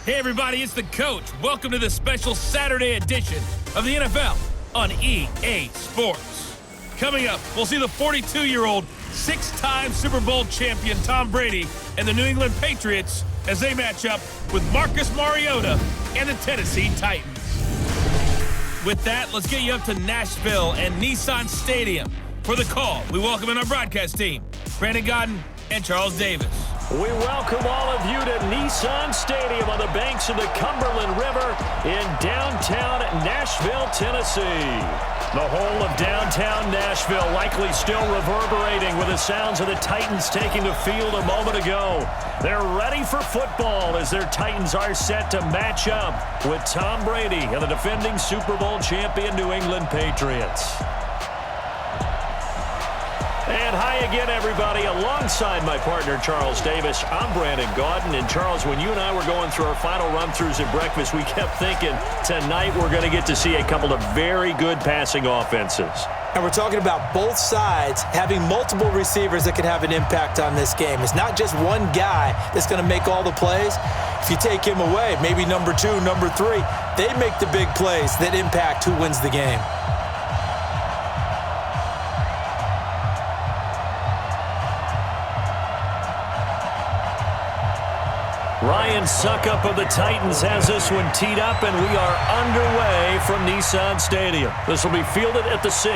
Hey everybody, it's the coach. Welcome to this special Saturday edition of the NFL on EA Sports. Coming up, we'll see the 42-year-old, six-time Super Bowl champion Tom Brady and the New England Patriots as they match up with Marcus Mariota and the Tennessee Titans. With that, let's get you up to Nashville and NISSAN Stadium. For the call, we welcome in our broadcast team, Brandon Godden and Charles Davis. We welcome all of you to NISSAN Stadium on the banks of the Cumberland River in downtown Nashville, Tennessee. The whole of downtown Nashville likely still reverberating with the sounds of the Titans taking the field a moment ago. They're ready for football as their Titans are set to match up with Tom Brady and the defending Super Bowl champion New England Patriots. And hi again, everybody. Alongside my partner, Charles Davis, I'm Brandon Godden. And Charles, when you and I were going through our final run-throughs at breakfast, we kept thinking tonight we're going to get to see a couple of very good passing offenses. And we're talking about both sides having multiple receivers that could have an impact on this game. It's not just one guy that's going to make all the plays. If you take him away, maybe number two, number three, they make the big plays that impact who wins the game. Ryan Suckup of the Titans has this one teed up, and we are underway from NISSAN Stadium. This will be fielded at the 6.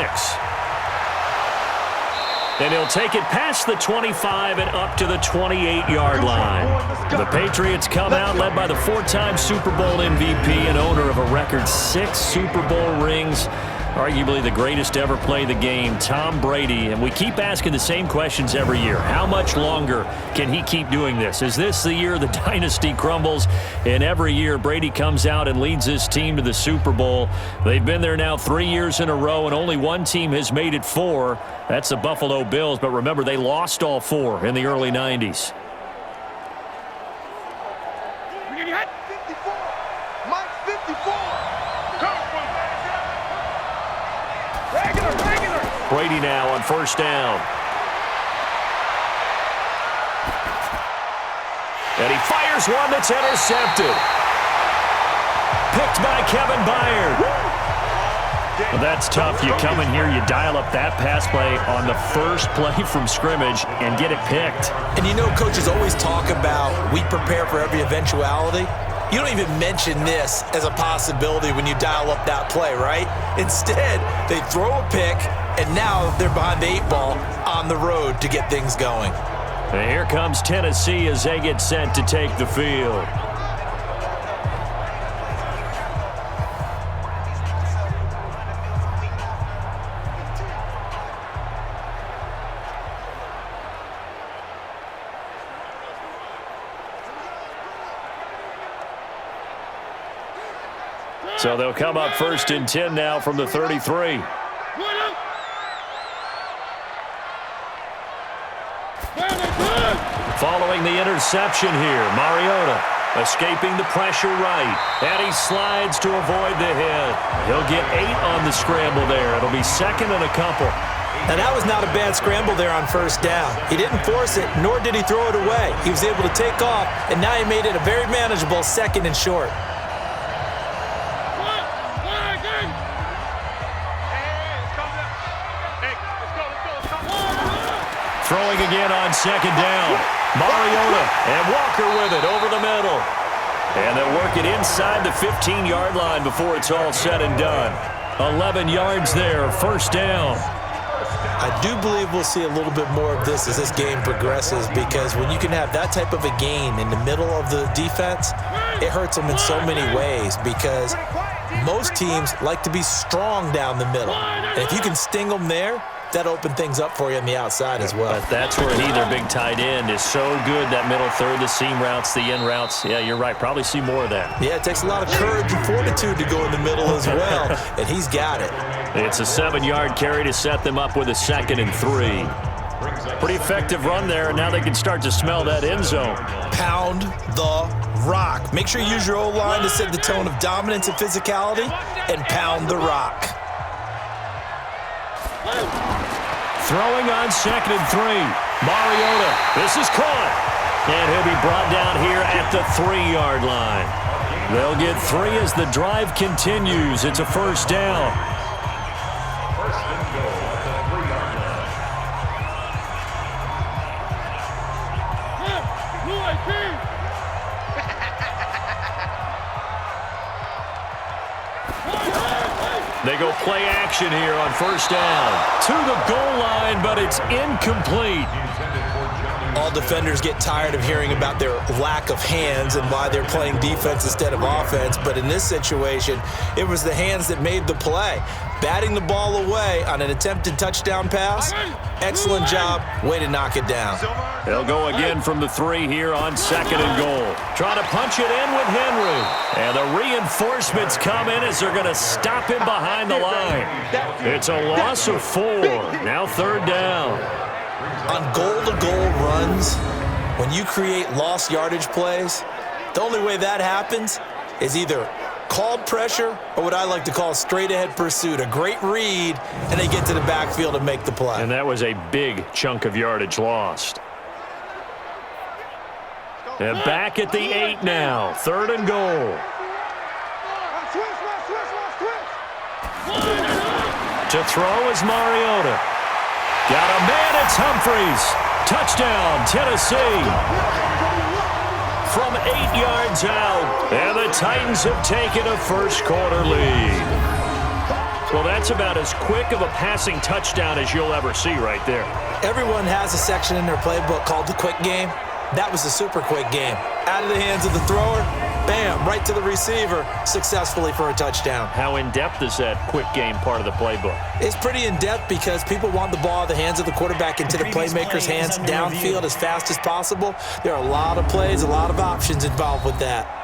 And he'll take it past the 25 and up to the 28-yard line. The Patriots come out led by the four-time Super Bowl MVP and owner of a record 6 Super Bowl rings. Arguably the greatest to ever play the game, Tom Brady. And we keep asking the same questions every year. How much longer can he keep doing this? Is this the year the dynasty crumbles? And every year, Brady comes out and leads his team to the Super Bowl. They've been there now 3 years in a row, and only one team has made it 4. That's the Buffalo Bills. But remember, they lost all 4 in the early 90s. Brady now on first down. And he fires one that's intercepted. Picked by Kevin Byard. Well, that's tough. You come in here, you dial up that pass play on the first play from scrimmage and get it picked. And you know, coaches always talk about we prepare for every eventuality. You don't even mention this as a possibility when you dial up that play, right? Instead, they throw a pick, and now they're behind the 8 ball on the road to get things going. And here comes Tennessee as they get set to take the field. So they'll come up first and 10 now from the 33. Following the interception here, Mariota escaping the pressure right, and he slides to avoid the hit. He'll get 8 on the scramble there. It'll be second and a couple. Now, that was not a bad scramble there on first down. He didn't force it, nor did he throw it away. He was able to take off, and now he made it a very manageable second and short. Throwing again on second down. Mariota and Walker with it over the middle. And they'll work it inside the 15-yard line before it's all said and done. 11 yards there, first down. I do believe we'll see a little bit more of this as this game progresses, because when you can have that type of a gain in the middle of the defense, it hurts them in so many ways, because most teams like to be strong down the middle. And if you can sting them there, that opened things up for you on the outside as well. But that's where their big tight end, is so good, that middle third, the seam routes, the in routes. Yeah, you're right. Probably see more of that. Yeah, it takes a lot of courage and fortitude to go in the middle as well, and he's got it. It's a 7-yard carry to set them up with a 2nd and 3. Pretty effective run there, and now they can start to smell that end zone. Pound the rock. Make sure you use your O-line to set the tone of dominance and physicality, and pound the rock. Throwing on 2nd and 3. Mariota. This is caught. And he'll be brought down here at the 3-yard line. They'll get 3 as the drive continues. It's a first down. They go play action here on first down. To the goal line, but it's incomplete. All defenders get tired of hearing about their lack of hands and why they're playing defense instead of offense. But in this situation, it was the hands that made the play. Batting the ball away on an attempted touchdown pass. Excellent job. Way to knock it down. They'll go again from the 3 here on second and goal. Trying to punch it in with Henry. And the reinforcements come in as they're going to stop him behind the line. It's a loss of 4. Now third down. On goal-to-goal runs, when you create lost yardage plays, the only way that happens is either called pressure or what I like to call straight-ahead pursuit. A great read, and they get to the backfield and make the play. And that was a big chunk of yardage lost. And back at the 8 now. Third and goal. To throw is Mariota. Got a man, it's Humphries. Touchdown, Tennessee. From 8 yards out, and the Titans have taken a first-quarter lead. Well, that's about as quick of a passing touchdown as you'll ever see right there. Everyone has a section in their playbook called the quick game. That was a super quick game. Out of the hands of the thrower, bam, right to the receiver, successfully for a touchdown. How in-depth is that quick game part of the playbook? It's pretty in-depth because people want the ball out of the hands of the quarterback into the playmaker's hands downfield as fast as possible. There are a lot of plays, a lot of options involved with that.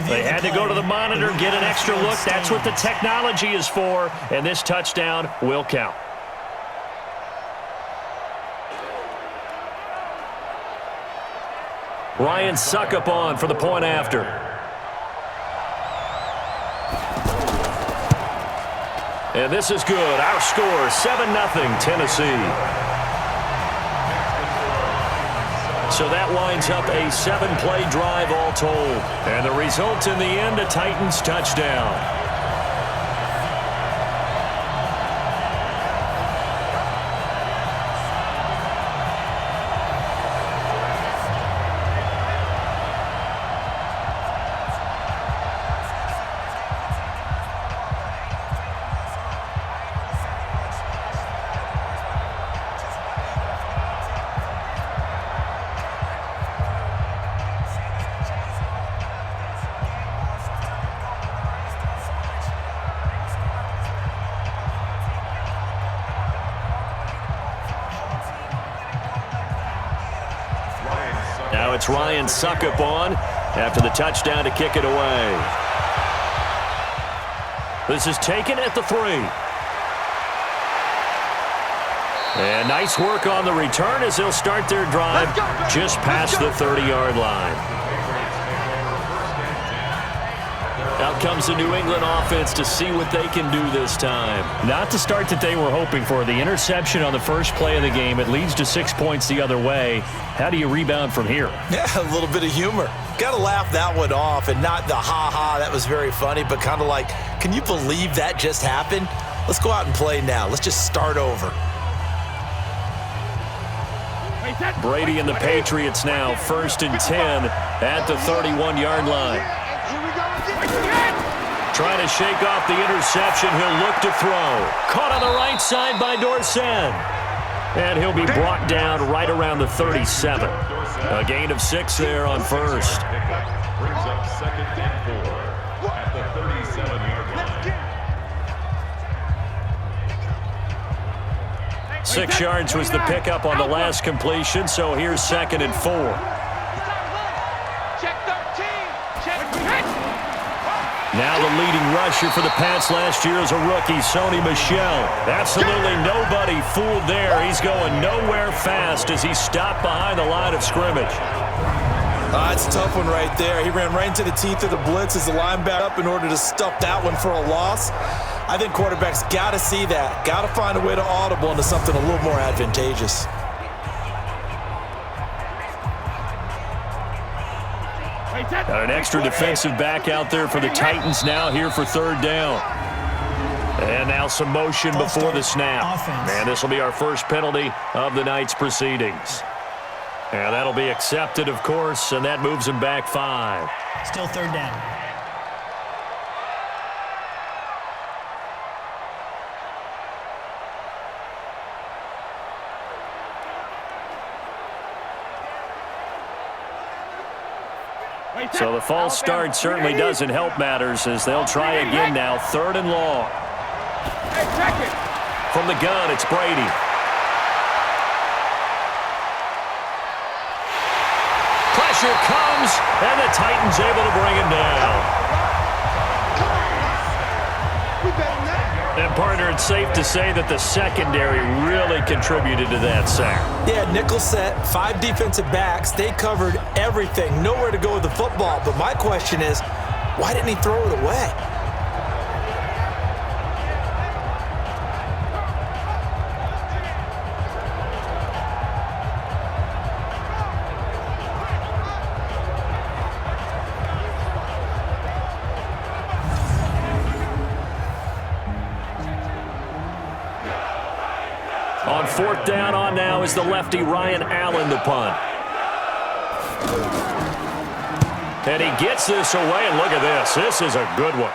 They had to go to the monitor, get an extra look. That's what the technology is for, and this touchdown will count. Ryan Suckup on for the point after. And this is good. Our score, 7-0 Tennessee. So that winds up a 7-play drive all told. And the result in the end, a Titans touchdown. Now it's Ryan Suckup on after the touchdown to kick it away. This is taken at the 3. And nice work on the return as they'll start their drive just past the 30-yard line. Out comes the New England offense to see what they can do this time. Not the start that they were hoping for. The interception on the first play of the game. It leads to 6 points the other way. How do you rebound from here? Yeah, a little bit of humor. Got to laugh that one off, and not the ha-ha, that was very funny, but kind of like, can you believe that just happened? Let's go out and play now. Let's just start over. Brady and the Patriots now, 1st and 10 at the 31-yard line. Trying to shake off the interception. He'll look to throw. Caught on the right side by Dorsen. And he'll be brought down right around the 37. A gain of 6 there on first. Brings up 2nd and 4 at the 37-yard line. 6 yards was the pickup on the last completion, so here's 2nd and 4. Now the leading rusher for the Pats last year is a rookie, Sony Michel. Absolutely nobody fooled there. He's going nowhere fast as he stopped behind the line of scrimmage. It's a tough one right there. He ran right into the teeth of the blitz as the linebacker up in order to stuff that one for a loss. I think quarterbacks got to see that. Got to find a way to audible into something a little more advantageous. Got an extra defensive back out there for the Titans now here for third down. And now some motion before the snap. And this will be our first penalty of the night's proceedings. And that'll be accepted, of course, and that moves him back 5. Still third down. So the false start certainly doesn't help matters as they'll try again now. 3rd and long. From the gun, it's Brady. Pressure comes, and the Titans able to bring him down. And, partner, it's safe to say that the secondary really contributed to that sack. Yeah, nickel set, 5 defensive backs. They covered everything. Nowhere to go with the football. But my question is, why didn't he throw it away? On 4th down on now is the lefty Ryan Allen to punt. And he gets this away, and look at this. This is a good one.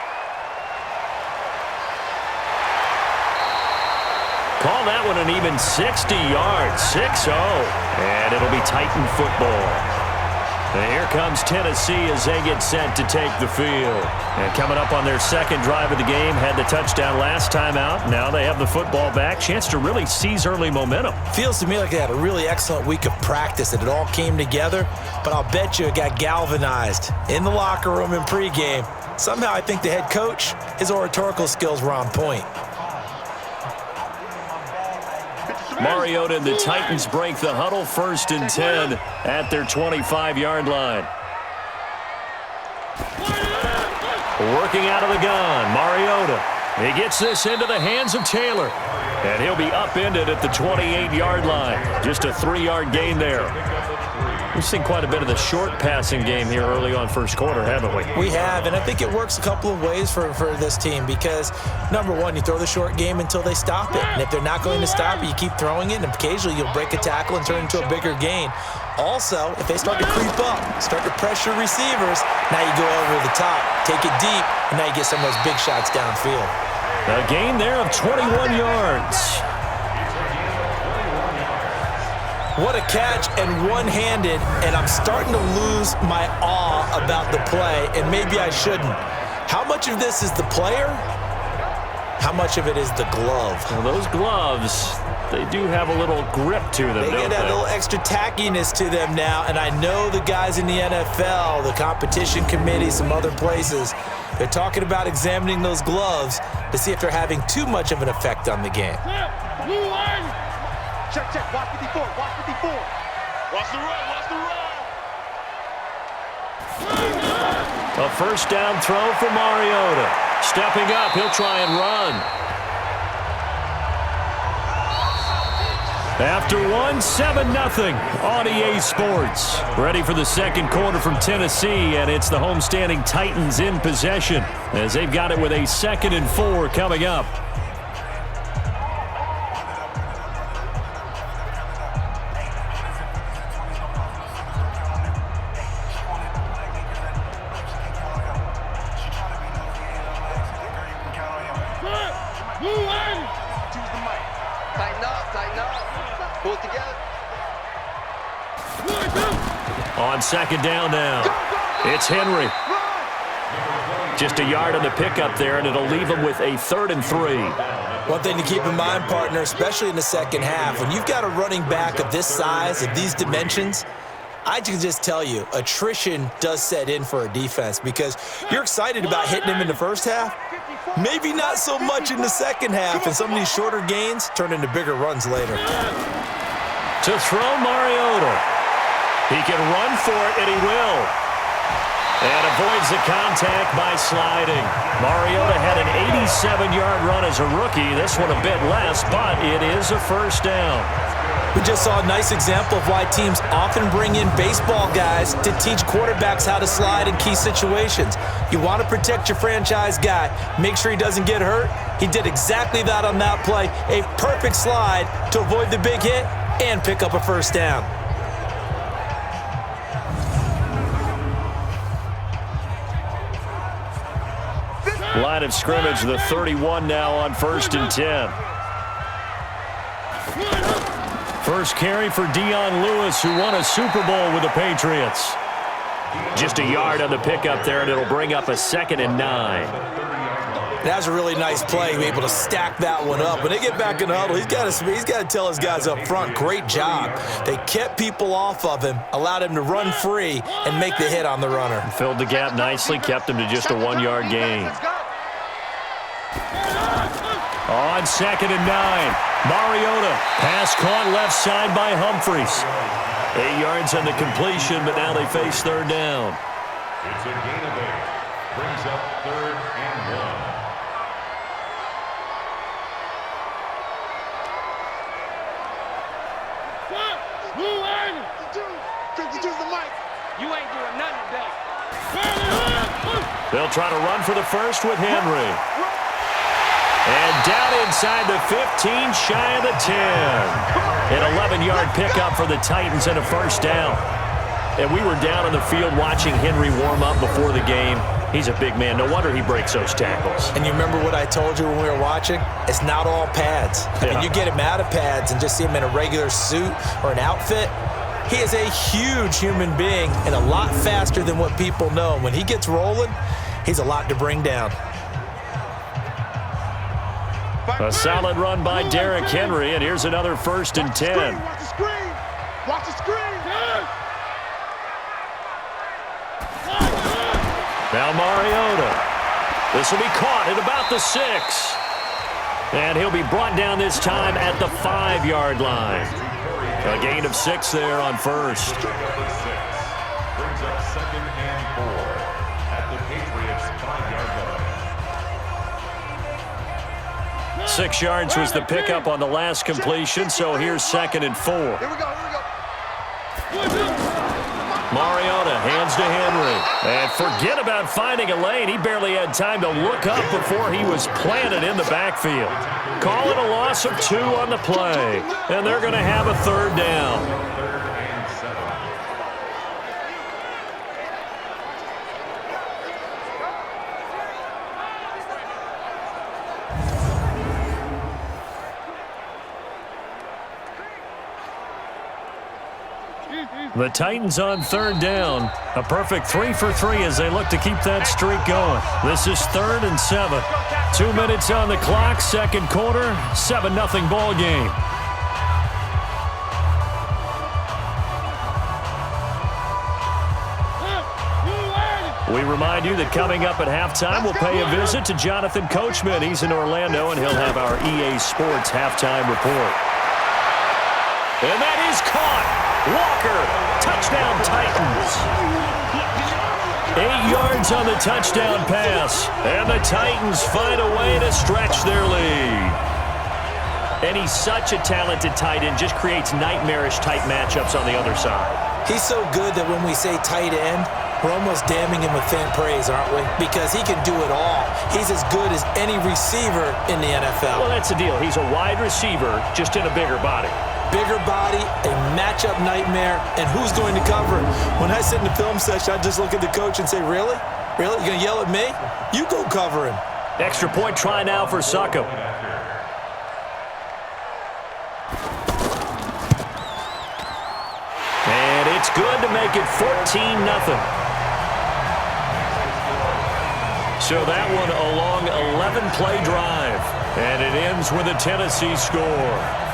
Call that one an even 60 yards, 6-0. And it'll be Titan football. And here comes Tennessee as they get set to take the field. And coming up on their second drive of the game, had the touchdown last time out. Now they have the football back. Chance to really seize early momentum. Feels to me like they had a really excellent week of practice and it all came together. But I'll bet you it got galvanized in the locker room in pregame. Somehow I think the head coach, his oratorical skills were on point. Mariota and the Titans break the huddle, 1st and 10 at their 25-yard line. Working out of the gun, Mariota. He gets this into the hands of Taylor. And he'll be upended at the 28-yard line. Just a 3-yard gain there. We've seen quite a bit of the short passing game here early on first quarter, haven't we? We have, and I think it works a couple of ways for this team because, number one, you throw the short game until they stop it. And if they're not going to stop it, you keep throwing it, and occasionally you'll break a tackle and turn into a bigger gain. Also, if they start to creep up, start to pressure receivers, now you go over the top, take it deep, and now you get some of those big shots downfield. A gain there of 21 yards. What a catch, and one-handed, and I'm starting to lose my awe about the play, and maybe I shouldn't. How much of this is the player? How much of it is the glove? Well, those gloves, they do have a little grip to them, They get that little extra tackiness to them now, and I know the guys in the NFL, the competition committee, some other places, they're talking about examining those gloves to see if they're having too much of an effect on the game. Check, check. Watch 54. Watch 54. Watch the run. Watch the run. A 1st down throw for Mariota. Stepping up, he'll try and run. After one, 7-0 on EA Sports. Ready for the second quarter from Tennessee, and it's the homestanding Titans in possession as they've got it with a 2nd and 4 coming up. On 2nd down now, it's Henry. Just a yard on the pickup there, and it'll leave him with a 3rd and 3. One thing to keep in mind, partner, especially in the second half, when you've got a running back of this size, of these dimensions, I can just tell you, attrition does set in for a defense because you're excited about hitting him in the first half. Maybe not so much in the second half, and some of these shorter gains turn into bigger runs later. To throw Mariota. He can run for it, and he will. And avoids the contact by sliding. Mariota had an 87-yard run as a rookie. This one a bit less, but it is a first down. We just saw a nice example of why teams often bring in baseball guys to teach quarterbacks how to slide in key situations. You want to protect your franchise guy. Make sure he doesn't get hurt. He did exactly that on that play. A perfect slide to avoid the big hit and pick up a first down. Line of scrimmage, the 31 now on 1st and 10. First carry for Dion Lewis, who won a Super Bowl with the Patriots. Just a yard on the pickup there, and it'll bring up a 2nd and 9. That was a really nice play, to be able to stack that one up. When they get back in the huddle, he's got to tell his guys up front, great job. They kept people off of him, allowed him to run free and make the hit on the runner. Filled the gap nicely, kept him to just a 1-yard gain. On 2nd and 9, Mariota. Pass caught left side by Humphries. 8 yards on the completion, but now they face 3rd down. It's a gain of 8. Brings up 3rd and 1. You ain't doing nothing today. They'll try to run for the first with Henry. And down inside the 15, shy of the 10. An 11-yard pickup for the Titans and a first down. And we were down on the field watching Henry warm up before the game. He's a big man. No wonder he breaks those tackles. And you remember what I told you when we were watching? It's not all pads. I mean, you get him out of pads and just see him in a regular suit or an outfit. He is a huge human being and a lot faster than what people know. When he gets rolling, he's a lot to bring down. A solid run by Derrick Henry, and here's another 1st and 10. Watch the screen. Watch the screen. Now Mariota. This will be caught at about the 6. And he'll be brought down this time at the 5-yard line. A gain of 6 there on 1st. Brings up 2nd and 4 at the Patriots' 5-yard line. 6 yards was the pickup on the last completion, so here's 2nd and 4. Here we go. Mariota hands to Henry. And forget about finding a lane. He barely had time to look up before he was planted in the backfield. Call it a loss of 2 on the play. And they're going to have a 3rd down. 3rd and 7. The Titans on 3rd down. A perfect 3 for 3 as they look to keep that streak going. This is 3rd and 7. 2 minutes on the clock, 2nd quarter, 7-0 ball game. We remind you that coming up at halftime, we'll pay a visit to Jonathan Coachman. He's in Orlando, and he'll have our EA Sports halftime report. And that is caught. Walker, touchdown Titans. 8 yards on the touchdown pass. And the Titans find a way to stretch their lead. And he's such a talented tight end, just creates nightmarish-type matchups on the other side. He's so good that when we say tight end, we're almost damning him with faint praise, aren't we? Because he can do it all. He's as good as any receiver in the NFL. Well, that's the deal. He's a wide receiver, just in a bigger body. Bigger body, a matchup nightmare, and who's going to cover him? When I sit in the film session, I just look at the coach and say, really? Really? You're going to yell at me? You go cover him. Extra point try now for Succop. And it's good to make it 14-0. So that one a long 11-play drive. And it ends with a Tennessee score.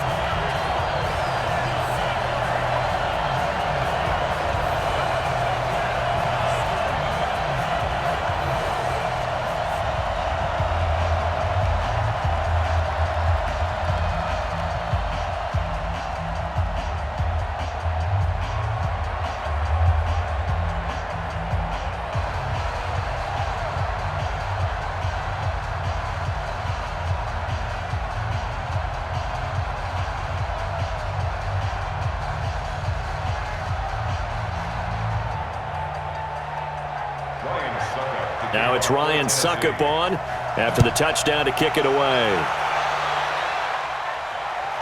Now it's Ryan Suckup on after the touchdown to kick it away.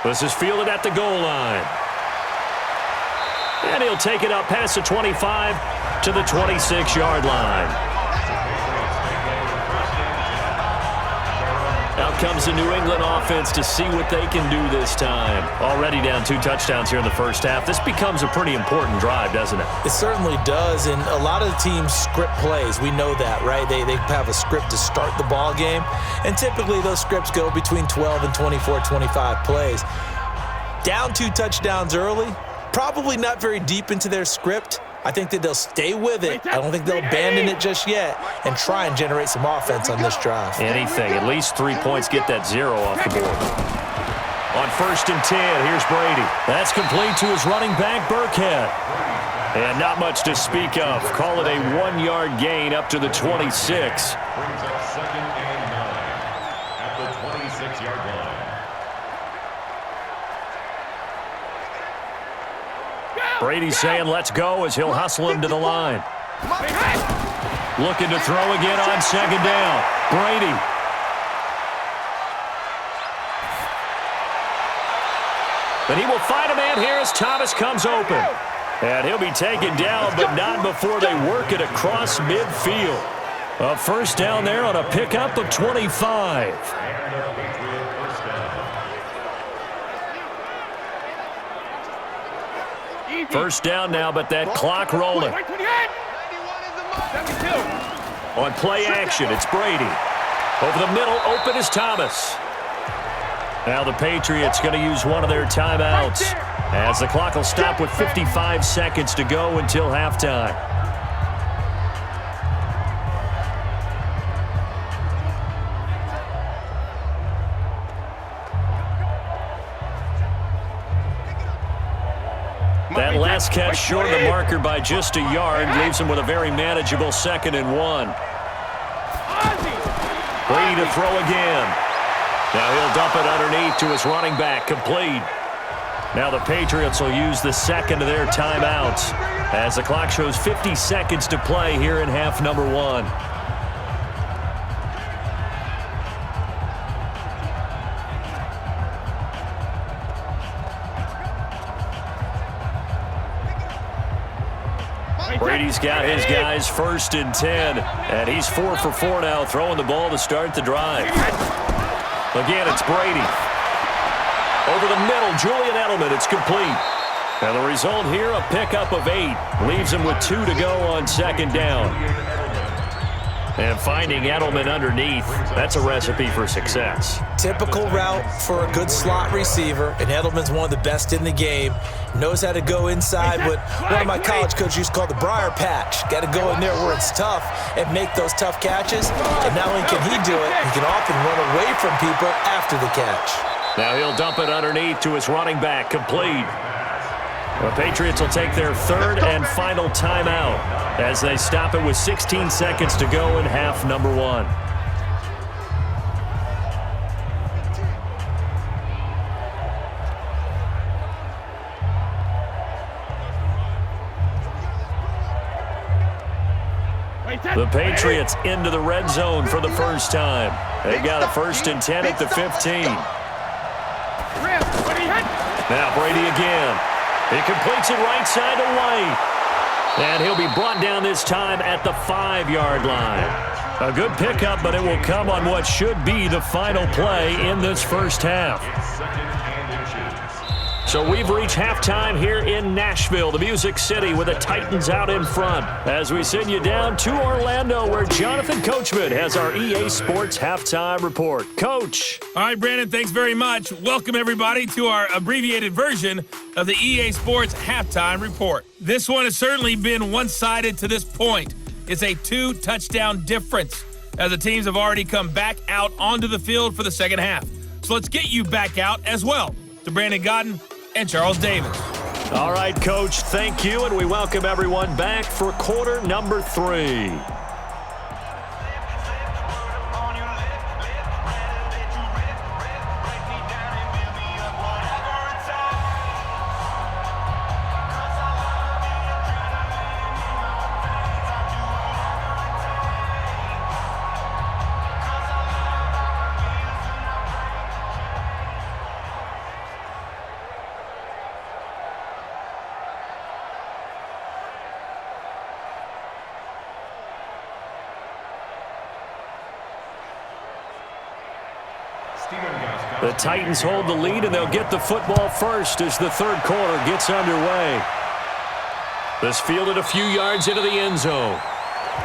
This is fielded at the goal line. And he'll take it up past the 25 to the 26-yard line. Out comes the New England offense to see what they can do this time. Already down 2 touchdowns here in the first half. This becomes a pretty important drive, doesn't it? It certainly does, and a lot of the teams script plays. We know that, right? They have a script to start the ball game, and typically those scripts go between 12 and 24, 25 plays. Down 2 touchdowns early, probably not very deep into their script. I think that they'll stay with it. I don't think they'll abandon it just yet and try and generate some offense on this drive. Anything. At least 3 points. Get that 0 off the board. On 1st and 10, here's Brady. That's complete to his running back, Burkhead. And not much to speak of. Call it a 1-yard gain up to the 26. Brings up 2nd and 9 at the 26-yard line. Brady's saying let's go as he'll hustle him to the line. Looking to throw again on 2nd down. Brady. But he will find a man here as Thomas comes open. And he'll be taken down, but not before they work it across midfield. A 1st down there on a pickup of 25. First down now, but that clock rolling. On play action, it's Brady. Over the middle, open is Thomas. Now the Patriots going to use one of their timeouts as the clock will stop with 55 seconds to go until halftime. That last catch short of the marker by just a yard leaves him with a very manageable 2nd and 1. Brady to throw again. Now he'll dump it underneath to his running back, complete. Now the Patriots will use the 2nd of their timeouts as the clock shows 50 seconds to play here in half number 1. Brady's got his guys 1st and 10, and he's 4 for 4 now, throwing the ball to start the drive. Again, it's Brady. Over the middle, Julian Edelman, it's complete. And the result here, a pickup of 8. Leaves him with 2 to go on 2nd down. And finding Edelman underneath, that's a recipe for success. Typical route for a good slot receiver, and Edelman's one of the best in the game. Knows how to go inside what one of my college coaches used to call the briar patch. Got to go in there where it's tough and make those tough catches. And not only can he do it, he can often run away from people after the catch. Now he'll dump it underneath to his running back, complete. The Patriots will take their 3rd and final timeout as they stop it with 16 seconds to go in half number 1. The Patriots into the red zone for the first time. They've got a 1st and 10 at the 15. Now Brady again. He completes it right side to White. And he'll be brought down this time at the 5-yard line. A good pickup, but it will come on what should be the final play in this first half. So we've reached halftime here in Nashville, the Music City, with the Titans out in front. As we send you down to Orlando, where Jonathan Coachman has our EA Sports Halftime Report. Coach. All right, Brandon, thanks very much. Welcome, everybody, to our abbreviated version of the EA Sports Halftime Report. This one has certainly been one-sided to this point. It's a 2-touchdown difference, as the teams have already come back out onto the field for the second half. So let's get you back out as well to Brandon Godden and Charles Davis. All right, Coach, thank you, and we welcome everyone back for quarter number 3. The Titans hold the lead, and they'll get the football first as the third quarter gets underway. This fielded a few yards into the end zone.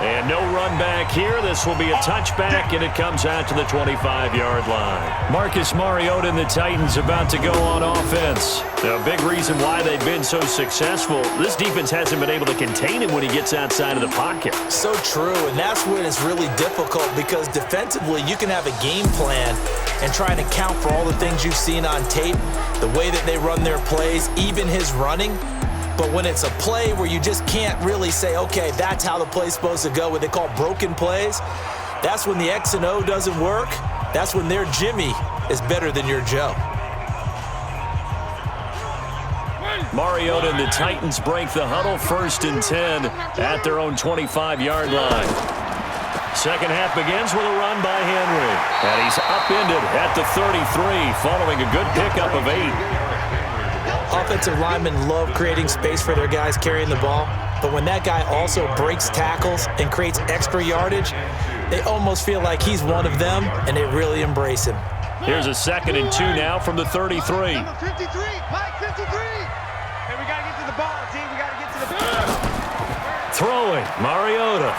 And no run back here. This will be a touchback, and it comes out to the 25-yard line. Marcus Mariota and the Titans about to go on offense. Now, a big reason why they've been so successful, this defense hasn't been able to contain him when he gets outside of the pocket. So true, and that's when it's really difficult because defensively you can have a game plan and try and account for all the things you've seen on tape, the way that they run their plays, even his running. But when it's a play where you just can't really say, okay, that's how the play's supposed to go, what they call broken plays, that's when the X and O doesn't work. That's when their Jimmy is better than your Joe. Mariota and the Titans break the huddle, 1st and 10 at their own 25-yard line. Second half begins with a run by Henry. And he's upended at the 33 following a good pickup of 8. Offensive linemen love creating space for their guys carrying the ball, but when that guy also breaks tackles and creates extra yardage, they almost feel like he's one of them, and they really embrace him. Here's a 2nd and 2 now from the 33. Number 53, Mike 53. Hey, we got to get to the ball, team. We got to get to the ball. Throwing, Mariota.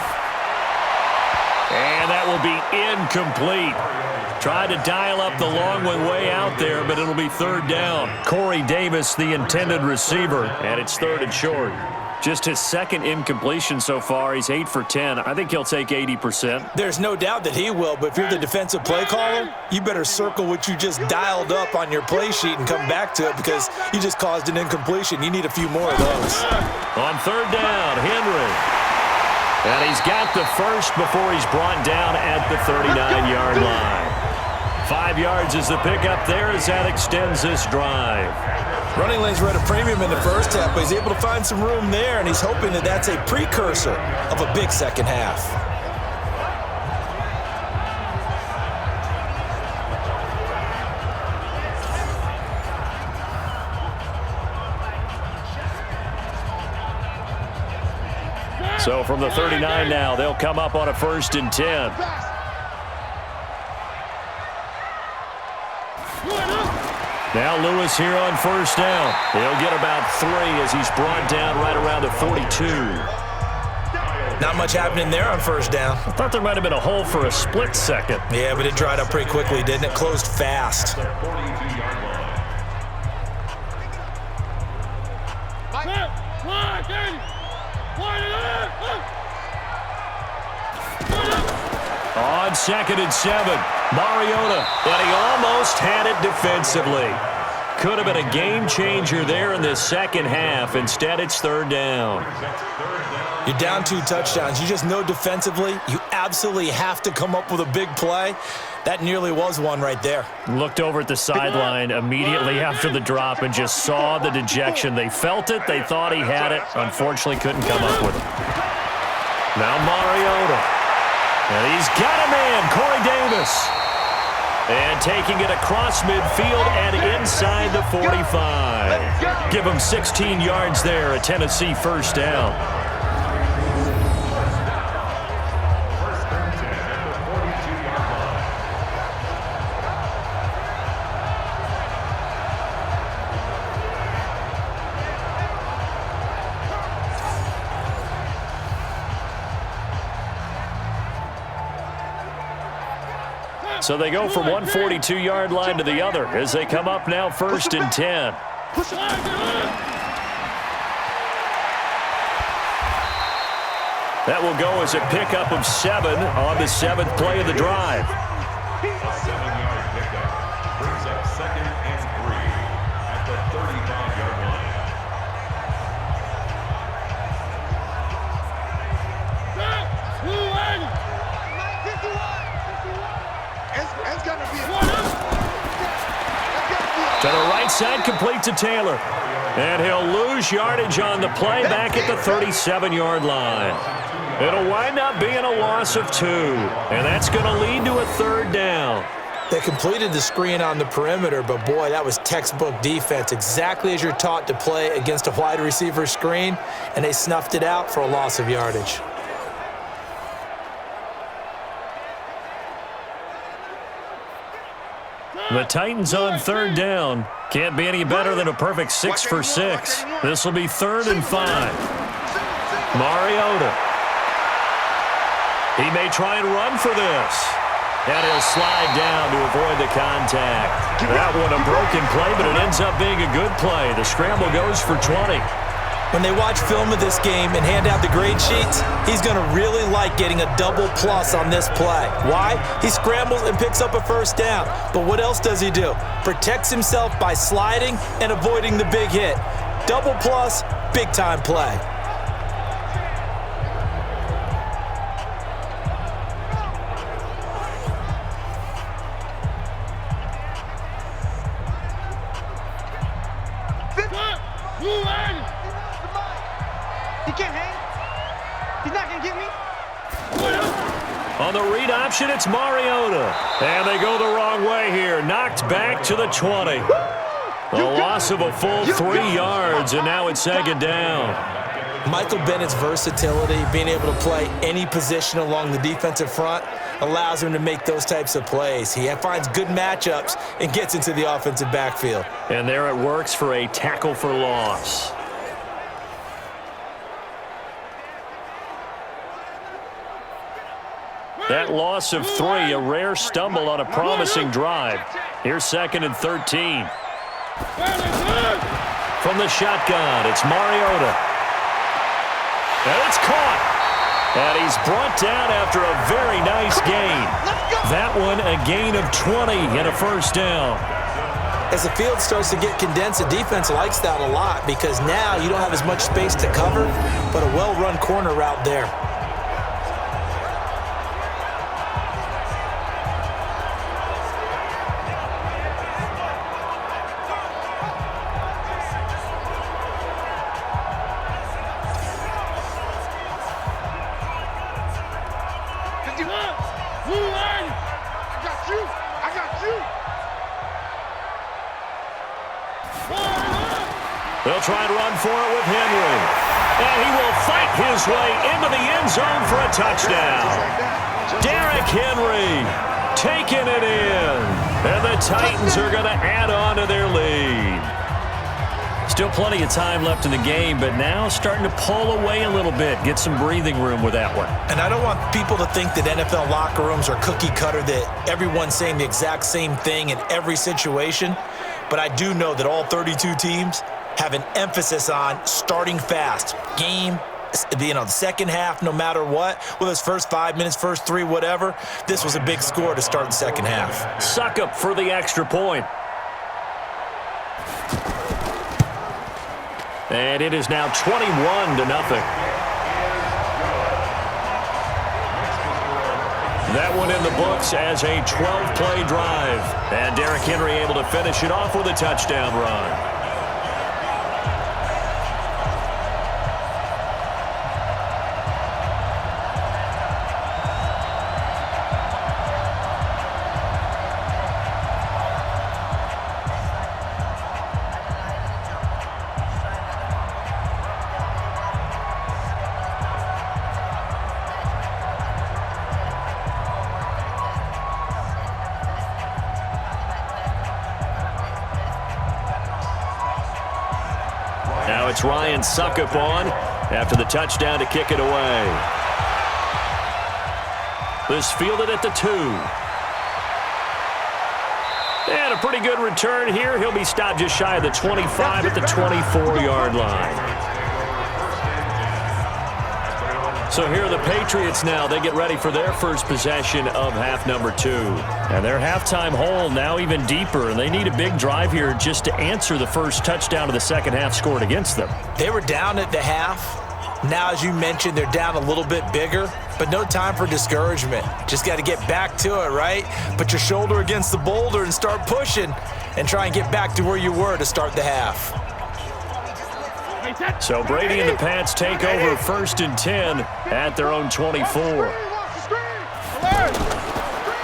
And that will be incomplete. Tried to dial up the long one way out there, but it'll be 3rd down. Corey Davis, the intended receiver, and it's 3rd and short. Just his 2nd incompletion so far. He's 8 for 10. I think he'll take 80%. There's no doubt that he will, but if you're the defensive play caller, you better circle what you just dialed up on your play sheet and come back to it because you just caused an incompletion. You need a few more of those. On 3rd down, Henry. And he's got the first before he's brought down at the 39-yard line. 5 yards is the pickup there as that extends this drive. Running lanes were at a premium in the first half, but he's able to find some room there, and he's hoping that that's a precursor of a big second half. So from the 39 now, they'll come up on a 1st and 10. Now Lewis here on 1st down. He'll get about 3 as he's brought down right around the 42. Not much happening there on 1st down. I thought there might have been a hole for a split second. Yeah, but it dried up pretty quickly, didn't it? Closed fast. On 2nd and 7, Mariota, and he almost had it defensively. Could have been a game changer there in the second half. Instead, it's 3rd down. You're down 2 touchdowns. You just know defensively you absolutely have to come up with a big play. That nearly was one right there. Looked over at the sideline immediately after the drop and just saw the dejection. They felt it. They thought he had it. Unfortunately, couldn't come up with it. Now Mariota. And he's got a man, Corey Davis. And taking it across midfield and inside the 45. Give him 16 yards there, a Tennessee 1st down. So they go from one 42-yard line to the other as they come up now 1st and 10. That will go as a pickup of 7 on the 7th play of the drive. A 7-yard pickup brings up 2nd and 3 at the 35-yard line. To the right side, complete to Taylor. And he'll lose yardage on the play back at the 37-yard line. It'll wind up being a loss of 2. And that's going to lead to a 3rd down. They completed the screen on the perimeter, but boy, that was textbook defense. Exactly as you're taught to play against a wide receiver screen, and they snuffed it out for a loss of yardage. The Titans on third down. Can't be any better than a perfect 6 for 6. This will be 3rd and 5. Mariota. He may try and run for this. And he'll slide down to avoid the contact. That one a broken play, but it ends up being a good play. The scramble goes for 20. When they watch film of this game and hand out the grade sheets, he's going to really like getting a double plus on this play. Why? He scrambles and picks up a first down. But what else does he do? Protects himself by sliding and avoiding the big hit. Double plus, big time play. He can't hang. He's not going to get me. On the read option, it's Mariota. And they go the wrong way here. Knocked back to the 20. A loss of a full 3 yards, and now it's 2nd down. Michael Bennett's versatility, being able to play any position along the defensive front, allows him to make those types of plays. He finds good matchups and gets into the offensive backfield. And there it works for a tackle for loss. That loss of 3, a rare stumble on a promising drive. Here's 2nd and 13. From the shotgun, it's Mariota. And it's caught. And he's brought down after a very nice gain. That one a gain of 20 and a first down. As the field starts to get condensed, the defense likes that a lot because now you don't have as much space to cover, but a well-run corner route there. They'll try and run for it with Henry. And he will fight his way into the end zone for a touchdown. Derrick Henry taking it in. And the Titans are going to add on to their lead. Still plenty of time left in the game, but now starting to pull away a little bit. Get some breathing room with that one. And I don't want people to think that NFL locker rooms are cookie cutter, that everyone's saying the exact same thing in every situation. But I do know that all 32 teams have an emphasis on starting fast. Game, the second half, no matter what, whether it's first 5 minutes, first 3, whatever, this was a big score to start the second half. Suck up for the extra point. And it is now 21-0. That one in the books as a 12-play drive. And Derrick Henry able to finish it off with a touchdown run. Now it's Ryan Suckup on after the touchdown to kick it away. This fielded at the 2. And a pretty good return here. He'll be stopped just shy of the 25 at the 24-yard line. So here are the Patriots now. They get ready for their first possession of half number 2. And their halftime hole now even deeper. And they need a big drive here just to answer the first touchdown of the second half scored against them. They were down at the half. Now, as you mentioned, they're down a little bit bigger, but no time for discouragement. Just got to get back to it, right? Put your shoulder against the boulder and start pushing and try and get back to where you were to start the half. So Brady and the Pats take over 1st and 10 at their own 24.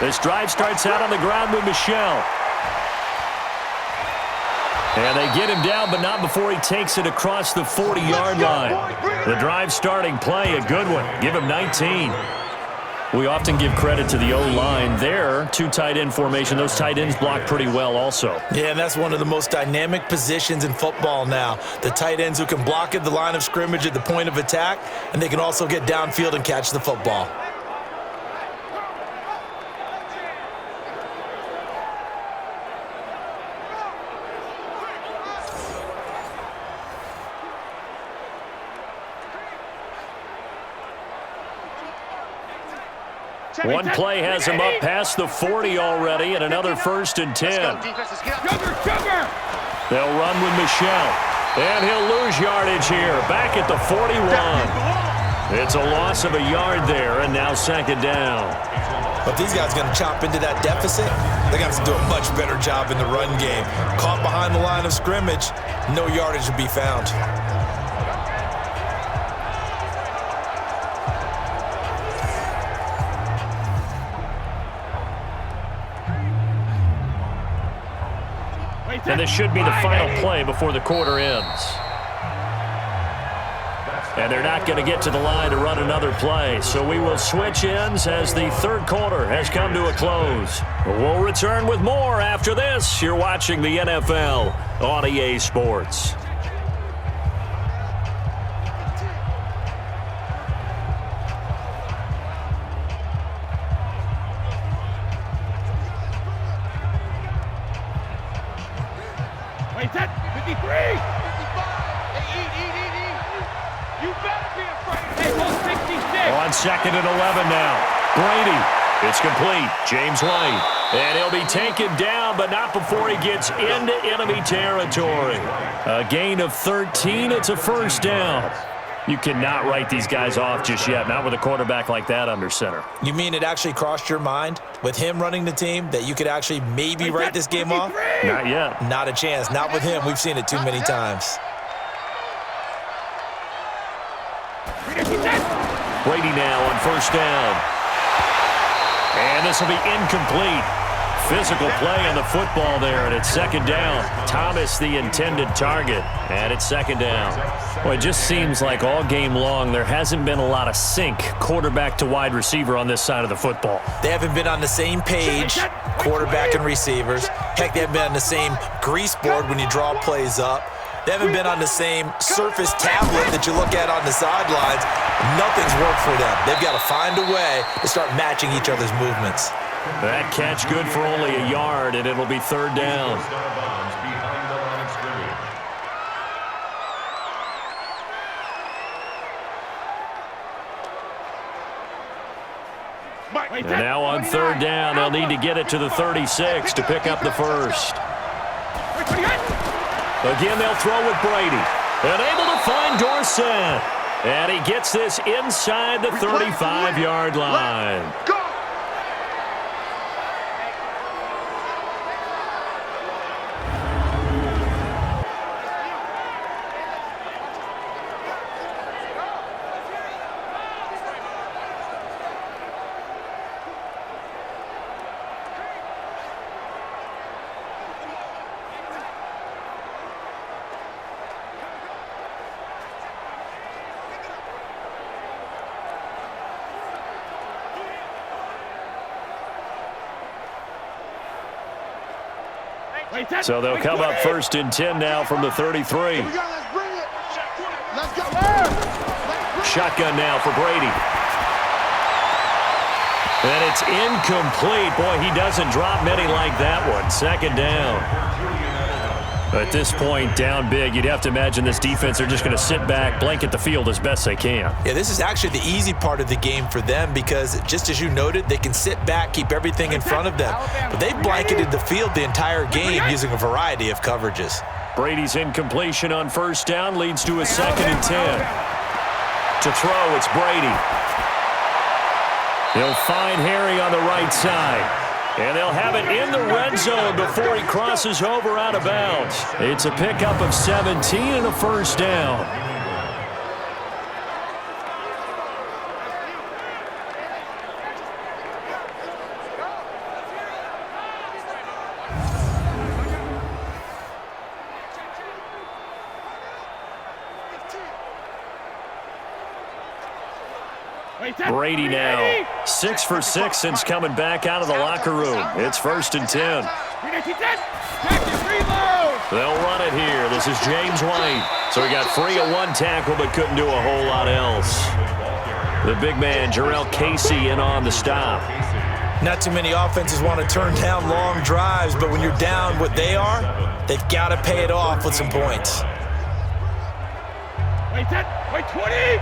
This drive starts out on the ground with Michel. And they get him down, but not before he takes it across the 40-yard line. The drive starting play, a good one. Give him 19. We often give credit to the O-line there. Two tight end formation. Those tight ends block pretty well also. Yeah, and that's one of the most dynamic positions in football now. The tight ends who can block at the line of scrimmage at the point of attack, and they can also get downfield and catch the football. One play has him up past the 40 already, and another 1st and 10. They'll run with Michel, and he'll lose yardage here, back at the 41. It's a loss of a yard there, and now 2nd down. But these guys are going to chop into that deficit. They got to do a much better job in the run game. Caught behind the line of scrimmage, no yardage to be found. And this should be the final play before the quarter ends. And they're not going to get to the line to run another play. So we will switch ends as the 3rd quarter has come to a close. We'll return with more after this. You're watching the NFL on EA Sports. Wait, that 53! 55! Hey, eat. You better be afraid. Hey, 166! On 2nd and 11 now. Brady. It's complete. James White. And he'll be taken down, but not before he gets into enemy territory. A gain of 13. It's a 1st down. You cannot write these guys off just yet, not with a quarterback like that under center. You mean it actually crossed your mind with him running the team that you could actually maybe write this game off? Not yet. Not a chance. Not with him. We've seen it too many times. Brady now on 1st down. And this will be incomplete. Physical play on the football there, and it's 2nd down. Thomas the intended target, and it's 2nd down. Well, it just seems like all game long there hasn't been a lot of sync quarterback to wide receiver on this side of the football. They haven't been on the same page, quarterback and receivers. Heck, they haven't been on the same grease board when you draw plays up. They haven't been on the same Surface tablet that you look at on the sidelines. Nothing's worked for them. They've got to find a way to start matching each other's movements. That catch good for only a yard, and it'll be 3rd down. And now on 3rd down, they'll need to get it to the 36 to pick up the 1st. Again, they'll throw with Brady. And able to find Dorsett. And he gets this inside the 35-yard line. So they'll come up 1st and 10 now from the 33. Shotgun now for Brady. And it's incomplete. Boy, he doesn't drop many like that one. 2nd down. At this point, down big, you'd have to imagine this defense are just going to sit back, blanket the field as best they can. Yeah, this is actually the easy part of the game for them because, just as you noted, they can sit back, keep everything in front of them. But they've blanketed the field the entire game using a variety of coverages. Brady's incompletion on 1st down leads to a 2nd and 10. To throw, it's Brady. He'll find Harry on the right side. And they'll have it in the red zone before he crosses over out of bounds. It's a pickup of 17 and a 1st down. Brady now 6 for 6 since coming back out of the locker room. It's 1st and 10. They'll run it here. This is James White. So he got free of one tackle but couldn't do a whole lot else. The big man, Jarrell Casey, in on the stop. Not too many offenses want to turn down long drives, but when you're down what they are, they've got to pay it off with some points. Wait 10, wait 20. All day.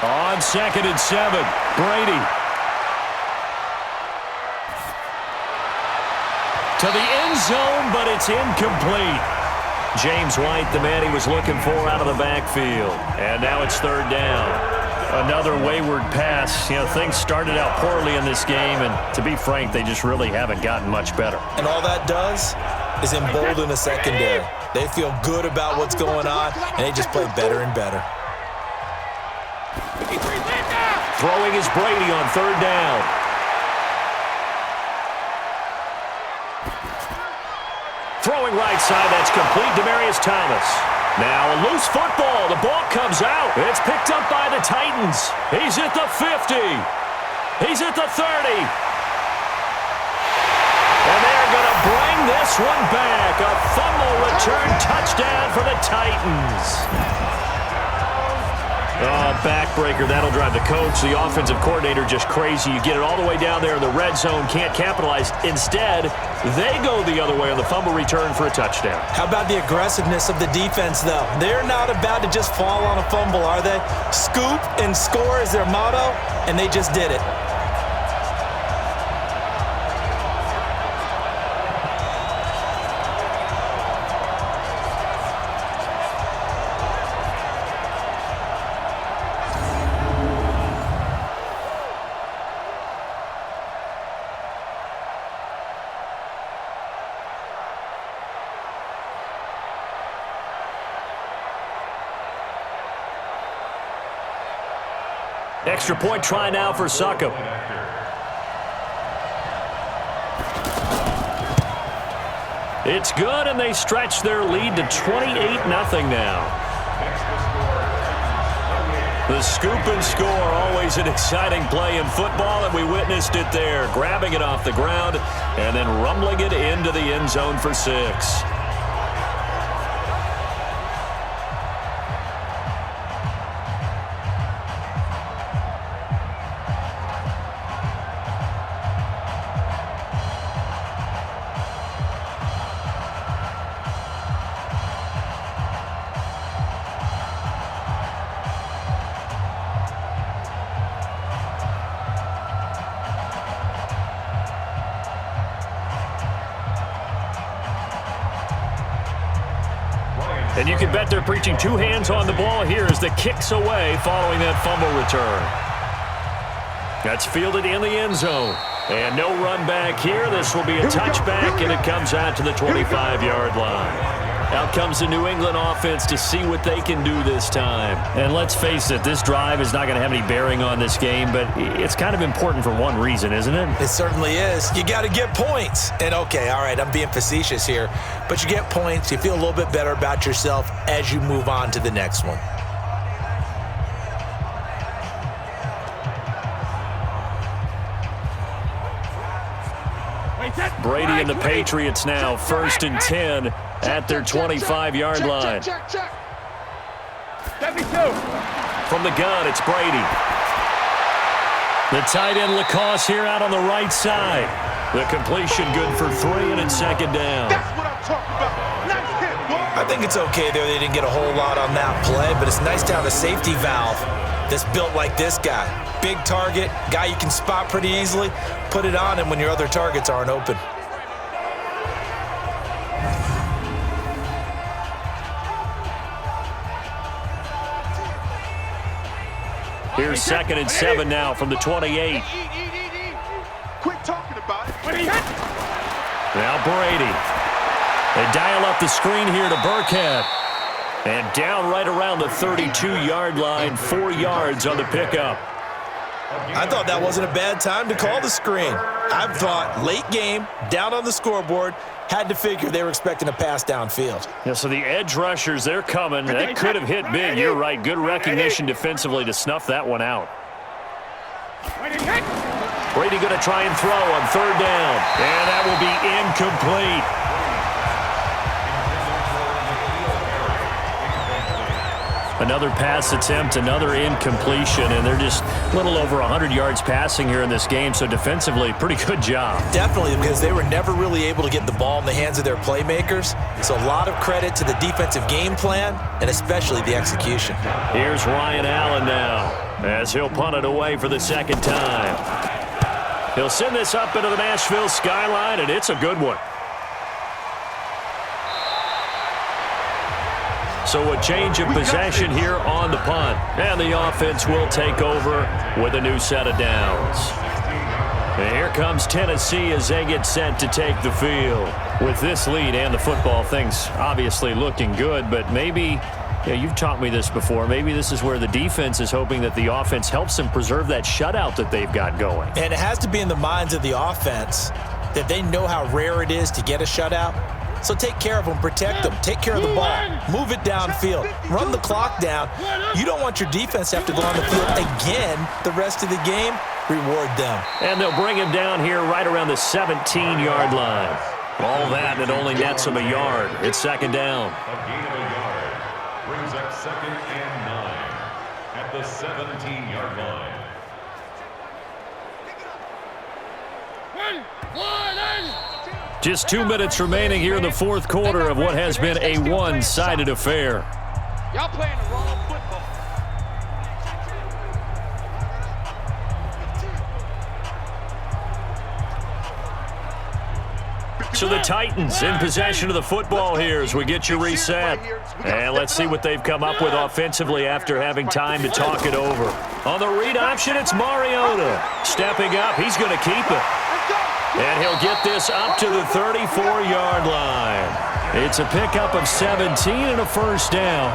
On 2nd and 7, Brady. To the end zone, but it's incomplete. James White, the man he was looking for, out of the backfield. And now it's 3rd down. Another wayward pass. You know, things started out poorly in this game, and to be frank, they just really haven't gotten much better. And all that does is embolden the secondary. They feel good about what's going on, and they just play better and better. Throwing is Brady on 3rd down. Throwing right side, that's complete. Demaryius Thomas. Now a loose football. The ball comes out. It's picked up by the Titans. He's at the 50. He's at the 30. And they're going to bring this one back. A fumble return touchdown for the Titans. Oh, backbreaker. That'll drive the coach, the offensive coordinator, just crazy. You get it all the way down there in the red zone, can't capitalize. Instead, they go the other way on the fumble return for a touchdown. How about the aggressiveness of the defense, though? They're not about to just fall on a fumble, are they? Scoop and score is their motto, and they just did it. Extra point try now for Succop. It's good, and they stretch their lead to 28-0 now. The scoop and score, always an exciting play in football, and we witnessed it there, grabbing it off the ground and then rumbling it into the end zone for 6. And you can bet they're preaching 2 hands on the ball here as the kick's away following that fumble return. That's fielded in the end zone. And no run back here. This will be a touchback, and it comes out to the 25-yard line. Out comes the New England offense to see what they can do this time. And let's face it, this drive is not going to have any bearing on this game, but it's kind of important for one reason, isn't it? It certainly is. You got to get points. And okay, all right, I'm being facetious here, but you get points, you feel a little bit better about yourself as you move on to the next one. Brady and the Patriots now 1st and 10 at their 25-yard line. Check. 72. From the gun, it's Brady. The tight end Lacoste here out on the right side. The completion good for 3, and it's 2nd down. That's what I'm talking about. Nice hit, boy. I think it's okay there. They didn't get a whole lot on that play, but it's nice to have a safety valve that's built like this guy. Big target, guy you can spot pretty easily. Put it on him when your other targets aren't open. Here's 2nd and 7 now from the 28. Quit talking about it. Now Brady. They dial up the screen here to Burkhead. And down right around the 32-yard line, 4 yards on the pickup. I thought that wasn't a bad time to call the screen. I thought late game, down on the scoreboard, had to figure they were expecting a pass downfield. Yeah, so the edge rushers, they're coming. That could have hit big. You're right. Good recognition defensively to snuff that one out. Brady going to try and throw on third down. And that will be incomplete. Another pass attempt, another incompletion, and they're just a little over 100 yards passing here in this game, so defensively, pretty good job. Definitely, because they were never really able to get the ball in the hands of their playmakers, so a lot of credit to the defensive game plan, and especially the execution. Here's Ryan Allen now, as he'll punt it away for the second time. He'll send this up into the Nashville skyline, and it's a good one. So a change of possession here on the punt. And the offense will take over with a new set of downs. And here comes Tennessee as they get set to take the field. With this lead and the football, things obviously looking good, but maybe, you've taught me this before, maybe this is where the defense is hoping that the offense helps them preserve that shutout that they've got going. And it has to be in the minds of the offense that they know how rare it is to get a shutout. So take care of them, protect them, take care of the ball, move it downfield, run the clock down. You don't want your defense to have to go on the field again the rest of the game. Reward them. And they'll bring him down here right around the 17-yard line. All that, and it only nets him a yard. It's second down. A gain of a yard brings up 2nd and 9 at the 17-yard line. Just 2 minutes remaining here in the fourth quarter of what has been a one-sided affair. Y'all playing the wrong football. So the Titans in possession of the football here as we get you reset. And let's see what they've come up with offensively after having time to talk it over. On the read option, it's Mariota. Stepping up, he's going to keep it. And he'll get this up to the 34-yard line. It's a pickup of 17 and a first down.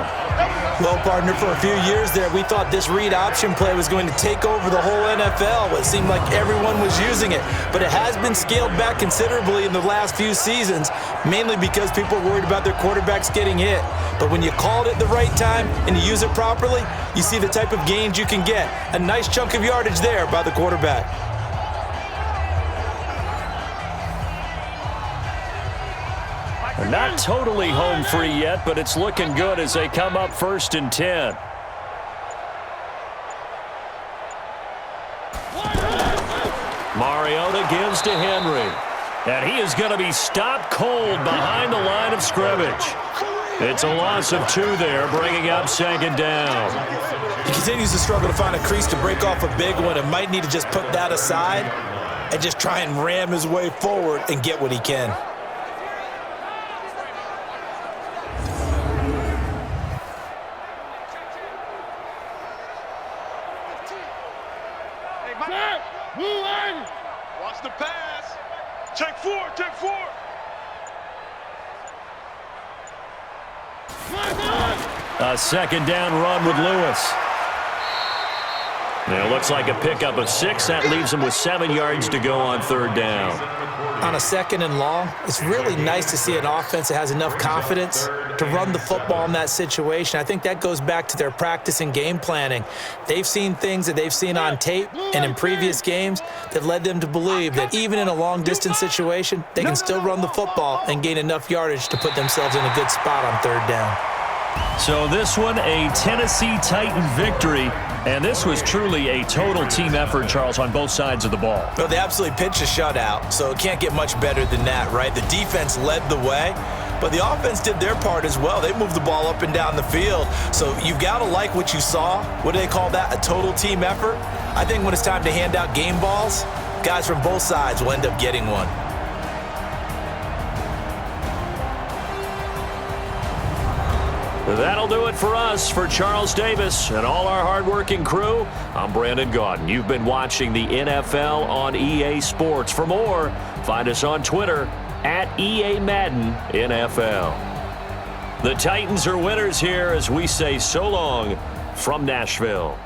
Well, partner, for a few years there, we thought this read option play was going to take over the whole NFL. It seemed like everyone was using it, but it has been scaled back considerably in the last few seasons, mainly because people are worried about their quarterbacks getting hit. But when you call it at the right time and you use it properly, you see the type of gains you can get. A nice chunk of yardage there by the quarterback. Not totally home free yet, but it's looking good as they come up 1st and 10. Mariota gives to Henry. And he is going to be stopped cold behind the line of scrimmage. It's a loss of 2 there, bringing up second down. He continues to struggle to find a crease to break off a big one and might need to just put that aside and just try and ram his way forward and get what he can. Watch the pass. Check 4, check 4. A second down run with Lewis. Now it looks like a pickup of 6. That leaves him with 7 yards to go on third down. On a 2nd and long, it's really nice to see an offense that has enough confidence to run the football in that situation. I think that goes back to their practice and game planning. They've seen things that they've seen on tape and in previous games that led them to believe that even in a long-distance situation, they can still run the football and gain enough yardage to put themselves in a good spot on third down. So this one, a Tennessee Titan victory. And this was truly a total team effort, Charles, on both sides of the ball. Well, they absolutely pitched a shutout, so it can't get much better than that, right? The defense led the way, but the offense did their part as well. They moved the ball up and down the field, so you've got to like what you saw. What do they call that? A total team effort? I think when it's time to hand out game balls, guys from both sides will end up getting one. That'll do it for us. For Charles Davis and all our hardworking crew, I'm Brandon Gaudin. You've been watching the NFL on EA Sports. For more, find us on Twitter at EA Madden NFL. The Titans are winners here as we say so long from Nashville.